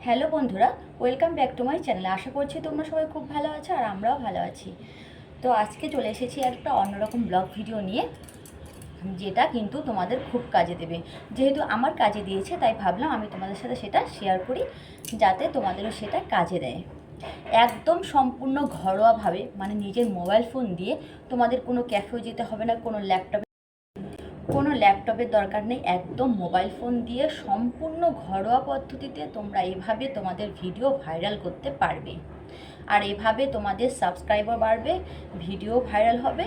Hello বন্ধুরা, welcome back to my channel. আশা করছি তোমরা সবাই খুব ভালো আছো আর আমরাও ভালো আছি। তো আজকে চলে এসেছি একটা অন্যরকম ব্লগ ভিডিও নিয়ে, যেটা কিন্তু তোমাদের খুব কাজে দেবে। যেহেতু আমার কাজে দিয়েছে তাই ভাবলাম আমি তোমাদের সাথে সেটা শেয়ার করি, যাতে তোমাদেরও সেটা কাজে দেয়। একদম সম্পূর্ণ ঘরোয়াভাবে, মানে নিজের মোবাইল ফোন দিয়ে, তোমাদের কোনো ক্যাফেও যেতে হবে না, কোনো ল্যাপটপের দরকার নেই। একদম মোবাইল ফোন দিয়ে সম্পূর্ণ ঘরোয়া পদ্ধতিতে তোমরা এভাবে তোমাদের ভিডিও ভাইরাল করতে পারবে। আর এভাবে তোমাদের সাবস্ক্রাইবার বাড়বে, ভিডিও ভাইরাল হবে,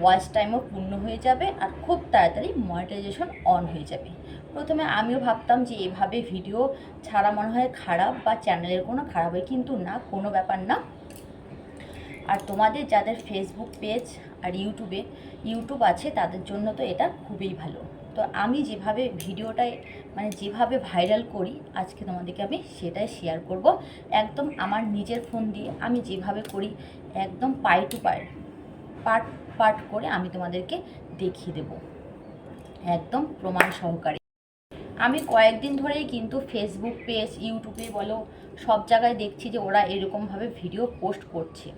ওয়াচ টাইমও পূর্ণ হয়ে যাবে, আর খুব তাড়াতাড়ি মনিটাইজেশন অন হয়ে যাবে। প্রথমে আমিও ভাবতাম যে এভাবে ভিডিও ছাড়া মনে হয় খারাপ, বা চ্যানেলের কোনো খারাপ হয়, কিন্তু না, কোনো ব্যাপার না। আর তোমাদের যাদের ফেসবুক পেজ আর ইউটিউব আছে, তাদের জন্য তো এটা খুবই ভালো। তো আমি যেভাবে ভিডিওটায়, মানে যেভাবে ভাইরাল করি, আজকে তোমাদেরকে আমি সেটাই শেয়ার করব। একদম আমার নিজের ফোন দিয়ে আমি যেভাবে করি, একদম পাই টু পাই, পার্ট পার্ট করে আমি তোমাদেরকে দেখিয়ে দেব, একদম প্রমাণ সহকারে। আমি কয়েকদিন ধরেই কিন্তু ফেসবুক পেজ, ইউটিউবে বলো, সব জায়গায় দেখছি যে ওরা এরকমভাবে ভিডিও পোস্ট করছে।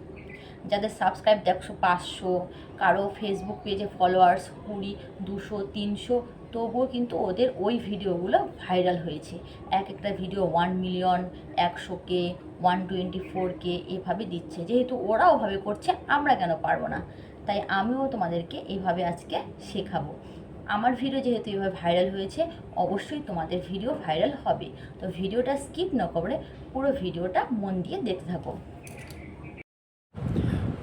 যাদের সাবস্ক্রাইব 100-500, কারো ফেসবুক পেজে ফলোয়ার্স 20, 200, 300, তবুও কিন্তু ওদের ওই ভিডিওগুলো ভাইরাল হয়েছে। এক একটা ভিডিও 1 মিলিয়ন, 100K, 124K এভাবে দিচ্ছে। যেহেতু ওরা ওভাবে করছে, আমরা কেন পারবো না? তাই আমিও তোমাদেরকে এইভাবে আজকে শেখাবো। আমার ভিডিও যেহেতু এভাবে ভাইরাল হয়েছে, অবশ্যই তোমাদের ভিডিও ভাইরাল হবে। তো ভিডিওটা স্কিপ না করে পুরো ভিডিওটা মন দিয়ে দেখতে থাকো।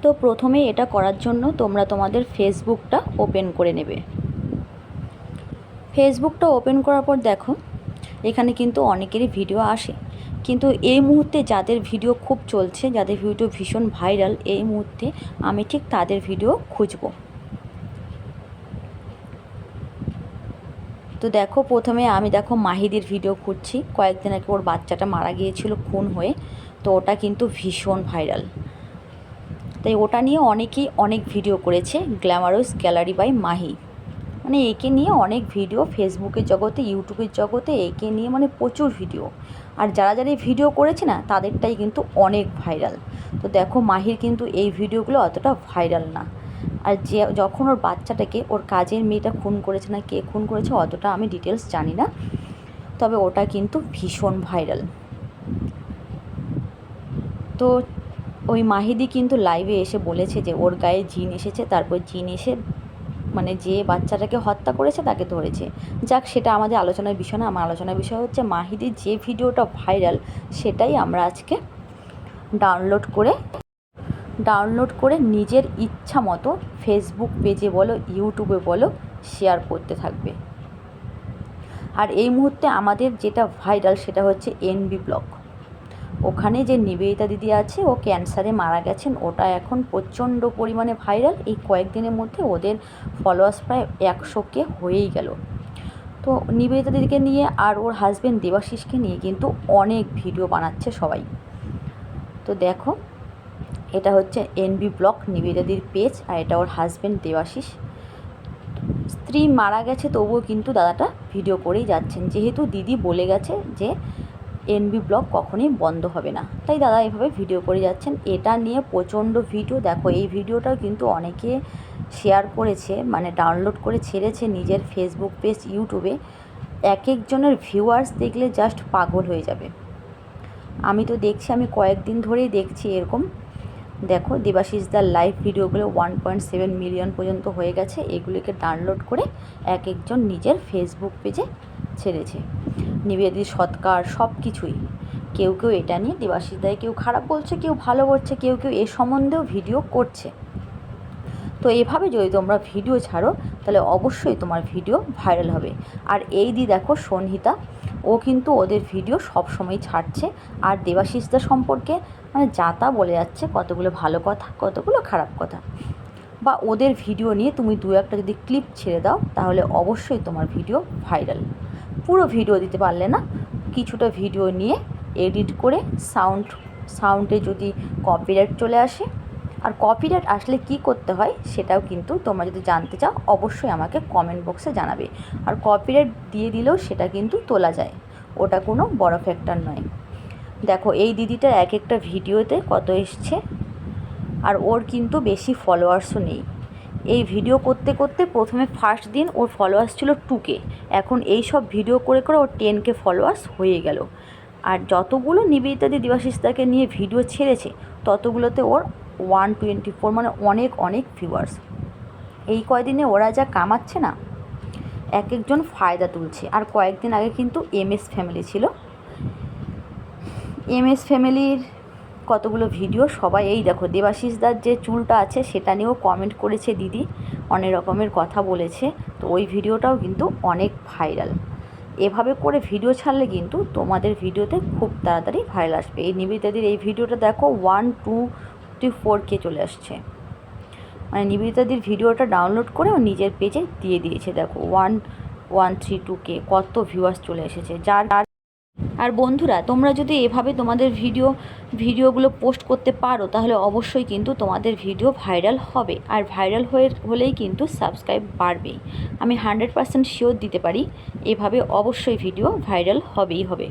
তো প্রথমে এটা করার জন্য তোমরা তোমাদের ফেসবুকটা ওপেন করে নেবে। ফেসবুকটা ওপেন করার পর দেখো, এখানে কিন্তু অনেকেরই ভিডিও আসে, কিন্তু এই মুহূর্তে যাদের ভিডিও খুব চলছে, যাদের ভিডিও ভীষণ ভাইরাল, এই মুহূর্তে আমি ঠিক তাদের ভিডিও খুঁজব। তো দেখো, প্রথমে আমি মাহিদির ভিডিও খুঁজছি। কয়েকদিন আগে ওর বাচ্চাটা মারা গিয়েছিল খুন হয়ে, তো ওটা কিন্তু ভীষণ ভাইরাল। তাই ওটা নিয়ে অনেকেই অনেক ভিডিও করেছে। গ্ল্যামারাস গ্যালারি বাই মাহি, মানে একে নিয়ে অনেক ভিডিও, ফেসবুকের জগতে, ইউটিউবের জগতে একে নিয়ে মানে প্রচুর ভিডিও। আর যারা যারা এই ভিডিও করেছে না, তাদেরটাই কিন্তু অনেক ভাইরাল। তো দেখো, মাহির কিন্তু এই ভিডিওগুলো অতটা ভাইরাল না। আর যখন ওর বাচ্চাটাকে, ওর কাজের মেয়েটা খুন করেছে না কে খুন করেছে, অতটা আমি ডিটেলস জানি না, তবে ওটা কিন্তু ভীষণ ভাইরাল। তো ওই মাহিদি কিন্তু লাইভে এসে বলেছে যে ওর গায়ে জিন এসেছে, তারপর জিন এসে মানে যে বাচ্চাটাকে হত্যা করেছে তাকে ধরেছে। যাক, সেটা আমাদের আলোচনার বিষয় না। আমার আলোচনার বিষয় হচ্ছে মাহিদির যে ভিডিওটা ভাইরাল, সেটাই আমরা আজকে ডাউনলোড করে নিজের ইচ্ছা মতো ফেসবুক পেজে বলো, ইউটিউবে বলো, শেয়ার করতে থাকবে। আর এই মুহূর্তে আমাদের যেটা ভাইরাল সেটা হচ্ছে এনবি ব্লগ। ওখানে যে নিবেদিতা দিদি আছে, ও ক্যান্সারে মারা গেছেন, ওটা এখন প্রচণ্ড পরিমাণে ভাইরাল। এই কয়েকদিনের মধ্যে ওদের ফলোয়ার্স প্রায় 100K হয়েই গেল। তো নিবেদিতা দিদিকে নিয়ে আর ওর হাজব্যান্ড দেবাশিসকে নিয়ে কিন্তু অনেক ভিডিও বানাচ্ছে সবাই। তো দেখো, এটা হচ্ছে এনবি ব্লগ, নিবেদিতা দিদির পেজ, আর এটা ওর হাজব্যান্ড দেবাশিস। স্ত্রী মারা গেছে তবুও কিন্তু দাদাটা ভিডিও করেই যাচ্ছেন, যেহেতু দিদি বলে গেছে যে এনবি ব্লগ কখনোই বন্ধ হবে না, তাই দাদা এভাবে ভিডিও করে যাচ্ছেন। এটা নিয়ে প্রচণ্ড ভিডিও। দেখো, এই ভিডিওটাও কিন্তু অনেকে শেয়ার করেছে, মানে ডাউনলোড করে ছেড়েছে নিজের ফেসবুক পেজ, ইউটিউবে। এক একজনের ভিউয়ার্স দেখলে জাস্ট পাগল হয়ে যাবে। আমি তো দেখছি, আমি কয়েকদিন ধরেই দেখছি এরকম। দেখো, দেবাশিসদার লাইভ ভিডিওগুলো 1.7 মিলিয়ন পর্যন্ত হয়ে গেছে। এগুলিকে ডাউনলোড করে এক একজন নিজের ফেসবুক পেজে ছেড়েছে। নিবেদিত সৎকার সব কিছুই। কেউ কেউ এটা নিয়ে দেবাশিসদায় কেউ খারাপ বলছে, কেউ ভালো বলছে, কেউ কেউ এ সম্বন্ধেও ভিডিও করছে। তো এভাবে যদি তোমরা ভিডিও ছাড়ো, তাহলে অবশ্যই তোমার ভিডিও ভাইরাল হবে। আর এই দেখো, সন্হিতা, ও কিন্তু ওদের ভিডিও সব সময় ছাড়ছে। আর দেবাশিসদা সম্পর্কে মানে যা তা বলে যাচ্ছে, কতগুলো ভালো কথা, কতগুলো খারাপ কথা। বা ওদের ভিডিও নিয়ে তুমি দু একটা যদি ক্লিপ ছেড়ে দাও, তাহলে অবশ্যই তোমার ভিডিও ভাইরাল। পুরো ভিডিও দিতে পারলে না, কিছুটা ভিডিও নিয়ে এডিট করে সাউন্ডে যদি কপিরাইট চলে আসে, আর কপিরাইট আসলে কি করতে হয় সেটাও কিন্তু তোমরা যদি জানতে চাও, অবশ্যই আমাকে কমেন্ট বক্সে জানাবে। আর কপিরাইট দিয়ে দিলেও সেটা কিন্তু তোলা যায়, ওটা কোনো বড় ফ্যাক্টর নয়। দেখো এই দিদিটার এক একটা ভিডিওতে কত এসছে, আর ওর কিন্তু বেশি ফলোয়ার্সও নেই। এই ভিডিও করতে করতে প্রথমে ফার্স্ট দিন ওর ফলোয়ার্স ছিল 2K, এখন এই সব ভিডিও করে করে ওর 10K ফলোয়ার্স হয়ে গেল। আর যতগুলো নিবেদিতাদি দেবাশিসদাকে নিয়ে ভিডিও ছেড়েছে ততগুলোতে ওর 124, মানে অনেক অনেক ভিউয়ার্স। এই কয়দিনে ওরা যা কামাচ্ছে না, এক একজন ফায়দা তুলছে। আর কয়েকদিন আগে কিন্তু MS ফ্যামিলি ছিল, MS ফ্যামিলির কতগুলো ভিডিও সবাই, এই দেখো দেবাশিসদার যে চুলটা আছে সেটা নিয়েও কমেন্ট করেছে দিদি, অনেক রকমের কথা বলেছে। তো ওই ভিডিওটাও কিন্তু অনেক ভাইরাল। এভাবে করে ভিডিও ছাড়লে কিন্তু তোমাদের ভিডিওতে খুব তাড়াতাড়ি ভাইরাল আসবে। এই নিবেদিতাদির এই ভিডিওটা দেখো 124K চলে আসছে, মানে নিবেদিতাদির ভিডিওটা ডাউনলোড করে ও নিজের পেজে দিয়ে দিয়েছে। দেখো 1132K, কত ভিউয়ার্স চলে এসেছে। যার আর বন্ধুরা, তোমরা যদি এভাবে তোমাদের ভিডিওগুলো পোস্ট করতে পারো তাহলে অবশ্যই কিন্তু তোমাদের ভিডিও ভাইরাল হবে। আর ভাইরাল হলেই কিন্তু সাবস্ক্রাইব বাড়বেই। আমি 100% শিওর দিতে পারি, এভাবে অবশ্যই ভিডিও ভাইরাল হবেই হবে।